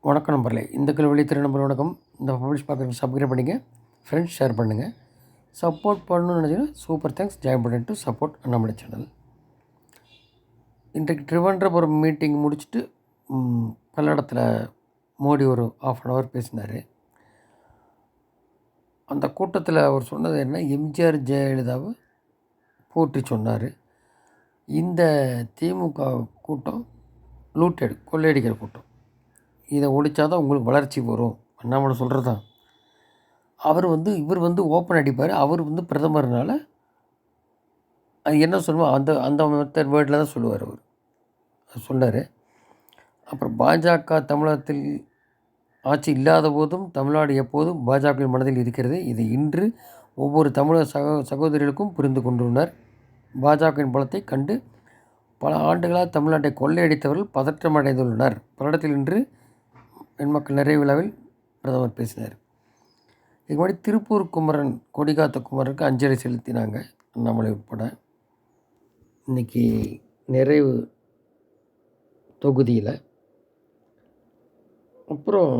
வணக்கம் நம்பர்களே. இந்த கல்வெளி திரு நம்பர் வணக்கம். இந்த பப்ளிஷ் பார்க்குறதுக்கு சப்ஸ்கிரைப் பண்ணிங்க, ஃப்ரெண்ட்ஸ் ஷேர் பண்ணுங்கள். சப்போர்ட் பண்ணணும்னு நினச்சிங்கன்னா சூப்பர் தேங்க்ஸ். ஜாயின் பண்ணிட்டு சப்போர்ட் நம்மளுடைய சேனல். இன்றைக்கு ட்ரிவாண்ட்ரம் மீட்டிங் முடிச்சுட்டு பல்லடத்தில் மோடி ஒரு 1/2 hour பேசினார். அந்த கூட்டத்தில் அவர் சொன்னது என்ன, எம்ஜிஆர் ஜெயலலிதாவை போற்றி சொன்னார். இந்த திமுக கூட்டம் லூட்டெடு கொள்ளையடிக்கிற கூட்டம், இதை ஒழிச்சாதான் உங்களுக்கு வளர்ச்சி வரும். அண்ணாமலை சொல்கிறது தான். இவர் ஓப்பன் அடிப்பார். அவர் பிரதமர்னால அது என்ன சொல்லுவோம் அந்த அந்த மெத்தட் வேர்டில் தான் சொல்லுவார். அவர் சொன்னார். அப்புறம் பாஜக தமிழகத்தில் ஆட்சி இல்லாத போதும் தமிழ்நாடு எப்போதும் பாஜகவின் மனதில் இருக்கிறது. இது இன்று ஒவ்வொரு தமிழக சகோதரிகளுக்கும் புரிந்து கொண்டுள்ளனர். பாஜகவின் பலத்தை கண்டு பல ஆண்டுகளாக தமிழ்நாட்டை கொள்ளையடித்தவர்கள் பதற்றம் அடைந்துள்ளனர். பல்லடத்தில் இன்று பெண்மக்கள் நிறைய விழாவில் பிரதமர் பேசினார். இதுக்கு முன்னாடி திருப்பூர் குமரன், கொடிகாத்த குமரனுக்கு அஞ்சலி செலுத்தினாங்க அண்ணாமலை உட்பட. இன்றைக்கி நிறைவு தொகுதியில் அப்புறம்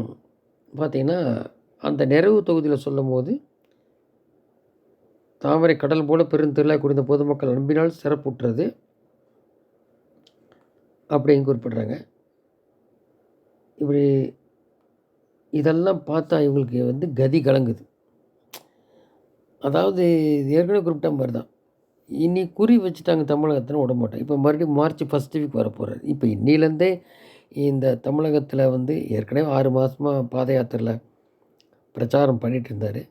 பார்த்திங்கன்னா, அந்த நிறைவு தொகுதியில் சொல்லும் போது, தாமரை கடல் போல பெருந்திரளாய் குறைந்த பொதுமக்கள் அன்பினால் சிறப்புற்றது அப்படின்னு குறிப்பிட்றாங்க. இப்படி இதெல்லாம் பார்த்தா இவங்களுக்கு கதி கலங்குது. அதாவது ஏற்கனவே குறிப்பிட்ட மாதிரி தான், இனி குறி வச்சுட்டாங்க தமிழகத்தில் விட மாட்டோம். இப்போ மறுபடியும் மார்ச் 1 வீக் வரப்போகிறார். இப்போ இன்னிலேருந்தே இந்த தமிழகத்தில் ஏற்கனவே 6 மாதமாக பாத யாத்திரையில் பிரச்சாரம் பண்ணிகிட்டு இருந்தார்.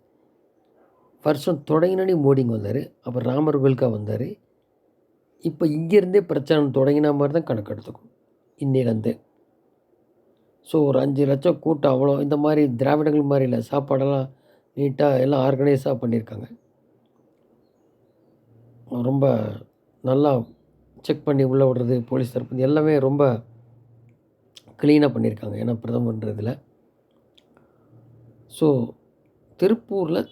வருஷம் தொடங்கினே மோடிங்க வந்தார். அப்புறம் ராமர் கோயிலுக்கா வந்தார். இப்போ இங்கேருந்தே பிரச்சாரம் தொடங்கின மாதிரி தான் கணக்கு எடுத்துக்கணும் இன்னிலேருந்தே. ஸோ ஒரு 5 லட்சம் கூட்டம், அவ்வளோ இந்த மாதிரி திராவிடங்கள் மாதிரி இல்லை, சாப்பாடெல்லாம் நீட்டாக எல்லாம் ஆர்கனைஸாக பண்ணியிருக்காங்க. ரொம்ப நல்லா செக் பண்ணி உள்ளே விடுறது, போலீஸ் தரப்பு எல்லாமே ரொம்ப க்ளீனாக பண்ணியிருக்காங்க. ஏன்னா பிரதமர்ன்றதில். ஸோ திருப்பூரில்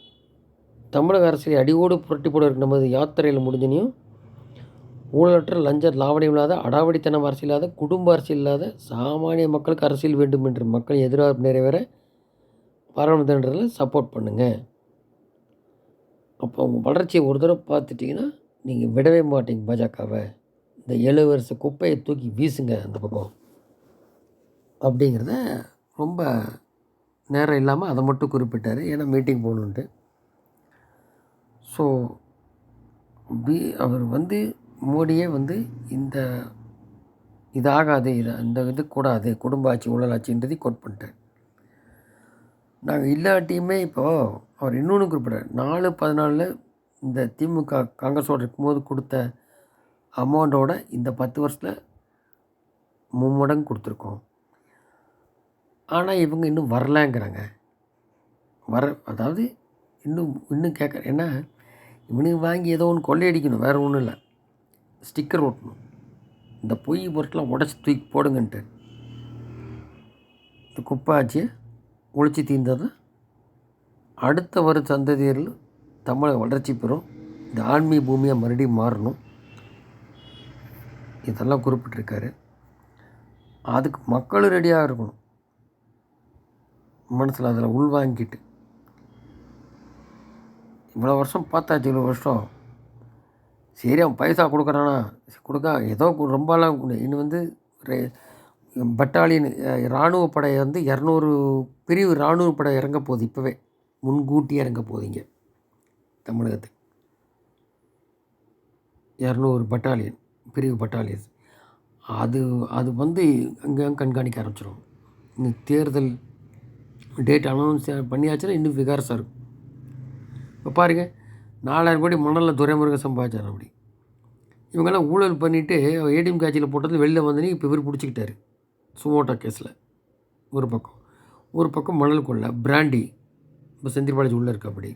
தமிழக அரசியலை அடியோடு புரட்டி போட இருக்க நமது யாத்திரையில் முடிஞ்சனையும் ஊழலற்ற லஞ்ச லாவணியம் இல்லாத, அடாவடித்தனம் அரசியல் இல்லாத, குடும்ப அரசியல் இல்லாத சாமானிய மக்களுக்கு அரசியல் வேண்டும் என்று மக்கள் எதிர்பார்ப்பு நிறைவேற பாராளுமன்றத்தில் சப்போர்ட் பண்ணுங்கள். அப்போ உங்கள் வளர்ச்சியை ஒரு தடவை பார்த்துட்டிங்கன்னா நீங்கள் விடவே மாட்டீங்க பாஜகவை. இந்த 7 வருஷ குப்பையை தூக்கி வீசுங்க அந்த பக்கம் அப்படிங்கிறத ரொம்ப நேரம் இல்லாமல் அதை மட்டும் குறிப்பிட்டார். ஏன்னா மீட்டிங் போகணுன்ட்டு. ஸோ அவர் மோடியே இந்த இதாகாது, இது கூடாது, குடும்ப ஆட்சி ஊழலாட்சின்றதை கோட் பண்ணிட்டார். நாங்கள் இல்லாட்டியுமே இப்போது அவர் இன்னொன்று குறிப்பிட்டார். 4/14 இந்த திமுக காங்கிரஸோடு இருக்கும்போது கொடுத்த அமௌண்ட்டோட இந்த 10 வருஷத்தில் 3 மடங்கு கொடுத்துருக்கோம். ஆனால் இவங்க இன்னும் வரலாங்கிறாங்க. அதாவது இன்னும் கேட்குறேன். ஏன்னா இவனுக்கு வாங்கி ஏதோ ஒன்று கொள்ளையடிக்கணும், வேறு ஒன்றும் இல்லை. ஸ்டிக்கர் ஓட்டணும், இந்த பொய் பொருட்கள்லாம் உடச்சி தூக்கி போடுங்கன்ட்டு. இந்த குப்பை ஆட்சியை ஒழிச்சு தீர்ந்தது அடுத்த வரும் சந்ததியர்கள் தமிழக வளர்ச்சி பெறும். இந்த ஆன்மீக பூமியாக மறுபடியும் மாறணும். இதெல்லாம் குறிப்பிட்டிருக்காரு. அதுக்கு மக்களும் ரெடியாக இருக்கணும். மனசில் அதில் உள்வாங்கிட்டு இவ்வளோ வருஷம் பார்த்தாச்சு. இவ்வளோ வருஷம் சரி, அவன் பைசா கொடுக்குறானா ஏதோ ரொம்பலாம் இன்னும் பட்டாலியன் இராணுவ படை 200 பிரிவு இராணுவ படை இறங்க போகுது. இப்போவே முன்கூட்டியே இறங்க போகுதுங்க தமிழகத்துக்கு. 200 பட்டாலியன் பிரிவு பட்டாலியன். அது அங்கே கண்காணிக்க ஆரம்பிச்சிடும். இன்னும் தேர்தல் டேட் அனௌன்ஸ் பண்ணியாச்சுன்னா இன்னும் விகாரசாக இருக்கும். இப்போ பாருங்கள், 4000 கோடி மணலில் துரைமுருகன் சம்பாதிச்சார். அப்படி இவங்கெல்லாம் ஊழல் பண்ணிவிட்டு ஏடிஎம் காட்சியில் போட்டது வெளில வந்தோன்னே இப்போ இவர் பிடிச்சிக்கிட்டாரு சுமோட்டோ கேஸில். ஒரு பக்கம் மணல் கொள்ள பிராண்டி இப்போ செந்தில் பாலாஜி உள்ளே இருக்கு. அப்படி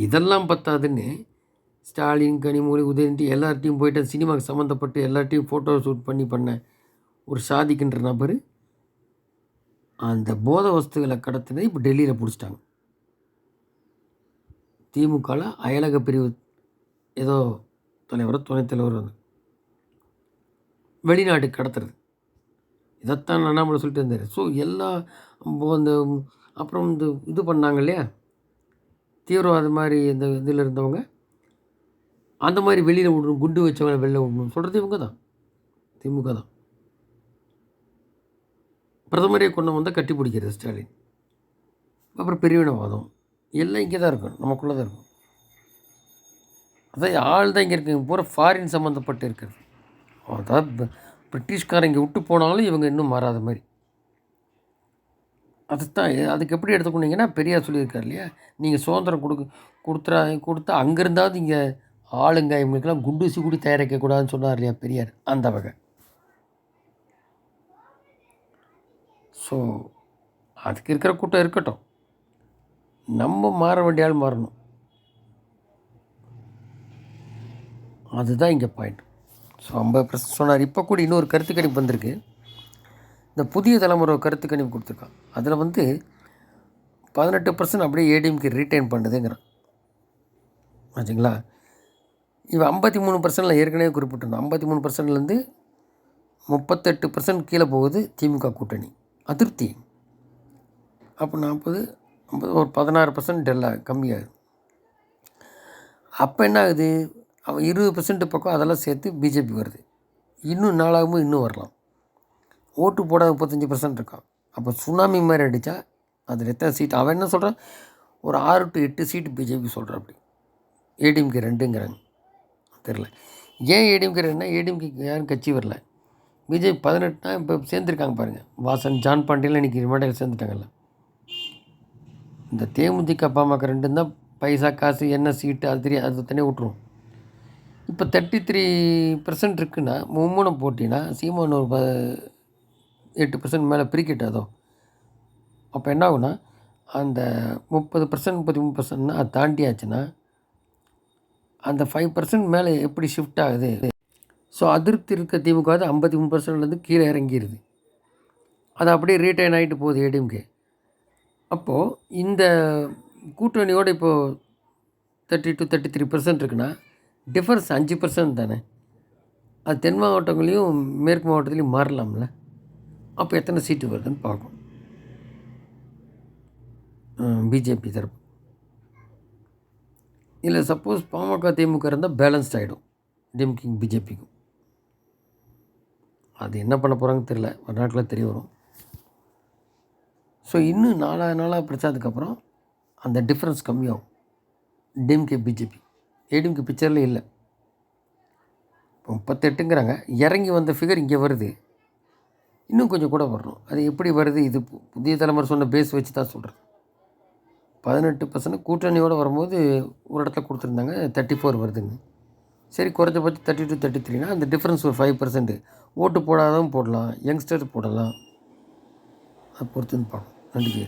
இதெல்லாம் பத்தாதுன்னு ஸ்டாலின், கனிமொழி, உதயநிதி எல்லார்ட்டையும் போய்ட்டு சினிமாவுக்கு சம்மந்தப்பட்டு எல்லார்ட்டையும் ஃபோட்டோ ஷூட் பண்ண ஒரு சாதிக்கின்ற நபர் அந்த போதை வஸ்துகளை கடத்தினது இப்போ டெல்லியில் பிடிச்சிட்டாங்க. திமுகவில் அயலக பிரிவு ஏதோ தலைவர், துணைத் தலைவர் வெளிநாட்டுக்கு கடத்துறது. இதைத்தான் அண்ணாமலை சொல்லிட்டு இருந்தார். ஸோ எல்லா அந்த அப்புறம் இந்த இது பண்ணாங்க இல்லையா, தீவிரவாத மாதிரி இந்த இதில் இருந்தவங்க அந்த மாதிரி வெளியில் விடணும், குண்டு வச்சவங்களை வெளில விடணும் சொல்கிறது இவங்க தான், திமுக தான். பிரதமரே கொண்டு வந்தால் கட்டி பிடிக்கிறது ஸ்டாலின். அப்புறம் பிரிவினவாதம் எல்லாம் இங்கே தான் இருக்கும், நமக்குள்ளே தான் இருக்கும். அதான் ஆள் தான் இங்கே இருக்குது, பூரா ஃபாரின் சம்மந்தப்பட்டு இருக்கிறது. அதாவது பிரிட்டிஷ்காரன் இங்கே விட்டு போனாலும் இவங்க இன்னும் மாறாத மாதிரி. அதுதான் அதுக்கு எப்படி எடுத்துக்கொண்டீங்கன்னா, பெரியார் சொல்லியிருக்கார் இல்லையா, நீங்கள் சுதந்திரம் கொடுத்தா அங்கேருந்தாவது இங்கே ஆளுங்க இவங்களுக்கெல்லாம் குண்டூசி கூட தயாரிக்கக்கூடாதுன்னு சொன்னார் இல்லையா பெரியார், அந்த வகை. ஸோ அதுக்கு இருக்கிற கூட்டம் இருக்கட்டும், நம்ம மாற வேண்டிய ஆள் மாறணும். அதுதான் இங்கே பாயிண்ட். ஸோ 50% சொன்னார். இப்போ கூட இன்னொரு கருத்து கணிப்பு வந்திருக்கு, இந்த புதிய தலைமுறை கருத்து கணிப்பு கொடுத்துருக்கான். அதில் 18% அப்படியே ஏடிஎம்கே ரீட்டைன் பண்ணுதுங்கிறான். ஆச்சுங்களா. இவன் 53% ஏற்கனவே குறிப்பிட்டிருந்தான். 53%லேருந்து 38% கீழே போகுது திமுக கூட்டணி. அதிருப்தி. அப்போ 40, 50, ஒரு 16% டெல்லாக கம்மியாகுது. அப்போ என்ன ஆகுது, அவன் 20% பக்கம் அதெல்லாம் சேர்த்து பிஜேபி வருது. இன்னும் நாளாகவும் இன்னும் வரலாம். ஓட்டு போட 35% இருக்கான். அப்போ சுனாமி மாதிரி அடித்தா அதில் எத்தனை சீட், அவன் என்ன சொல்கிறான், ஒரு 6 to 8 சீட்டு பிஜேபி சொல்கிறான். அப்படி ஏடிஎம்கே 2ங்கிறாங்க. தெரில ஏன் ஏடிஎம்கே 2னா, ஏடிஎம்கே யாரும் கட்சி வரல. பிஜேபி 18 இப்போ சேர்ந்துருக்காங்க பாருங்கள். வாசன், ஜான் பாண்டியெலாம் இன்றைக்கி மேடையில் சேர்ந்துட்டாங்கல்ல. இந்த தேமுதிக பாமக 2 தான் பைசா காசு என்ன சீட்டு அது தெரியும், அது தனியாக விட்ருவோம். இப்போ 33% இருக்குன்னா மும்முனை போட்டினா சீமான் ஒரு 8% மேலே பிரிக்கிட்டதோ. அப்போ என்ன ஆகுனா, அந்த 30%, 33% அது தாண்டியாச்சுன்னா அந்த 5% மேலே எப்படி ஷிஃப்ட் ஆகுது. ஸோ அதிருப்தி இருக்க திமுக 53%லேருந்து கீழே இறங்கிடுது. அது அப்படியே ரீட்டைன் ஆகிட்டு போகுது ஏடிஎம்கே. அப்போது இந்த கூட்டணியோடு இப்போது 30 to 33% இருக்குன்னா டிஃபரன்ஸ் 5% தானே. அது தென் மாவட்டங்களையும் மேற்கு மாவட்டத்துலேயும் மாறலாம்ல. அப்போ எத்தனை சீட்டு வருதுன்னு பார்க்கும் பிஜேபி தரப்பு. இல்லை சப்போஸ் பாமக திமுக இருந்தால் பேலன்ஸ்ட் ஆகிடும் டிஎம்கேக்கும் பிஜேபிக்கும். அது என்ன பண்ண போகிறாங்கன்னு தெரில, ஒரு நாட்டில் தெரிய வரும். ஸோ இன்னும் நாளாக பிரச்சாரத்துக்கப்புறம் அந்த டிஃப்ரென்ஸ் கம்மியாகும். டிஎம்கே பிஜேபி ஏடிஎம்கே பிக்சரில் இல்லை. இப்போ 38ங்கிறாங்க, இறங்கி வந்த ஃபிகர் இங்கே வருது, இன்னும் கொஞ்சம் கூட வரணும். அது எப்படி வருது, இது புதிய தலைமுறை சொன்ன பேஸ் வச்சு தான் சொல்கிறேன். 18% கூட்டணியோடு வரும்போது ஒரு இடத்துல கொடுத்துருந்தாங்க, 34 வருதுங்க. சரி, குறைஞ்சபட்சம் 30 to 33னா அந்த டிஃப்ரென்ஸ் ஒரு 5%. ஓட்டு போடாதவங்க போடலாம், யங்ஸ்டர் போடலாம், அதை பொறுத்துன்னு பார்க்கணும். நன்றி.